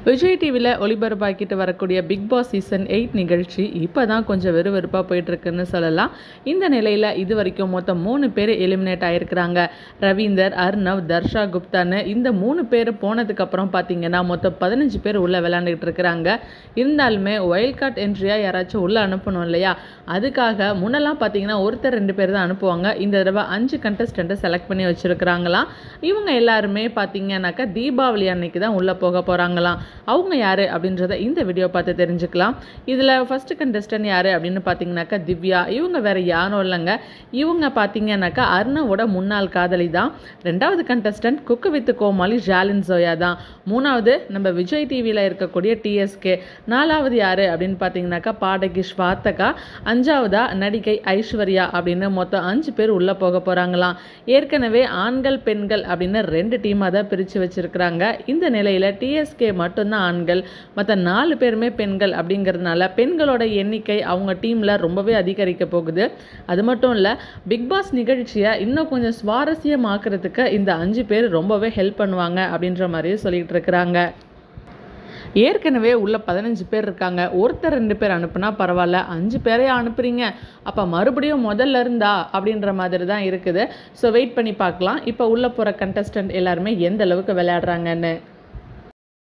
விஜய் டிவியில் ஒளிபரப்பாக்கிட்டு வரக்கூடிய big Boss season 8 நிகழ்ச்சி இப்போ தான் கொஞ்சம் வெறுவெறுப்பாக போயிட்டுருக்குன்னு சொல்லலாம். இந்த நிலையில் இது வரைக்கும் மொத்தம் 3 பேர் எலிமினேட் ஆகிருக்கிறாங்க. ரவீந்தர், அர்ணவ், தர்ஷா குப்தான்னு இந்த 3 பேர் போனதுக்கப்புறம் பார்த்தீங்கன்னா மொத்தம் 15 பேர் உள்ளே விளையாண்டுக்கிட்டு இருக்கிறாங்க. இருந்தாலுமே ஒயில்ட் கார்ட் என்ட்ரியாக யாராச்சும் உள்ளே அனுப்பணும் இல்லையா, அதுக்காக முன்னெல்லாம் பார்த்தீங்கன்னா ஒருத்தர் 2 பேர் தான் அனுப்புவாங்க. இந்த தடவை 5 கண்டஸ்டண்ட்டை செலக்ட் பண்ணி வச்சுருக்கிறாங்களாம். இவங்க எல்லாருமே பார்த்தீங்கன்னாக்கா தீபாவளி அன்னைக்கு தான் உள்ளே போக போகிறாங்களாம். அவங்க யார் அப்படின்றத இந்த வீடியோ பார்த்து தெரிஞ்சுக்கலாம். இதில் ஃபஸ்ட்டு கண்டஸ்டன்ட் யார் அப்படின்னு பார்த்தீங்கன்னாக்கா திவ்யா. இவங்க வேறு யாரும் இல்லைங்க, இவங்க பார்த்தீங்கன்னாக்கா அர்ணவோட முன்னாள் காதலி தான். 2வது கண்டஸ்டன்ட் குக்கு வித் கோமாளி ஜாலின் ஜோயா தான். 3வது நம்ம விஜய் டிவியில் இருக்கக்கூடிய டிஎஸ்கே. 4வது யார் அப்படின்னு பார்த்தீங்கன்னாக்கா பாடகி ஸ்வாத்தகா. 5வதா நடிகை ஐஸ்வர்யா அப்படின்னு மொத்தம் 5 பேர் உள்ளே போக போகிறாங்களாம். ஏற்கனவே ஆண்கள் பெண்கள் அப்படின்னு 2 டீமாக தான் பிரித்து வச்சுருக்கிறாங்க. இந்த நிலையில் டிஎஸ்கே மட்டும்தான் ஆண்கள், மற்ற 4 பேருமே பெண்கள். அப்படிங்கிறதுனால பெண்களோட எண்ணிக்கை அவங்க டீமில் ரொம்பவே அதிகரிக்க போகுது. அது மட்டும் இல்லை, பிக் பாஸ் நிகழ்ச்சியை இன்னும் கொஞ்சம் சுவாரஸ்யமாக்குறதுக்கு இந்த 5 பேர் ரொம்பவே ஹெல்ப் பண்ணுவாங்க அப்படின்ற மாதிரியே சொல்லிகிட்டு இருக்கிறாங்க. ஏற்கனவே உள்ள 15 பேர் இருக்காங்க. ஒருத்தர் 2 பேர் அனுப்புனா பரவாயில்ல, 5 பேரையே அனுப்புறீங்க, அப்போ மறுபடியும் முதல்ல இருந்தா அப்படின்ற மாதிரி தான் இருக்குது. ஸோ வெயிட் பண்ணி பார்க்கலாம் இப்போ உள்ள போகிற கண்டஸ்டன்ட் எல்லாருமே எந்த அளவுக்கு விளையாடுறாங்கன்னு.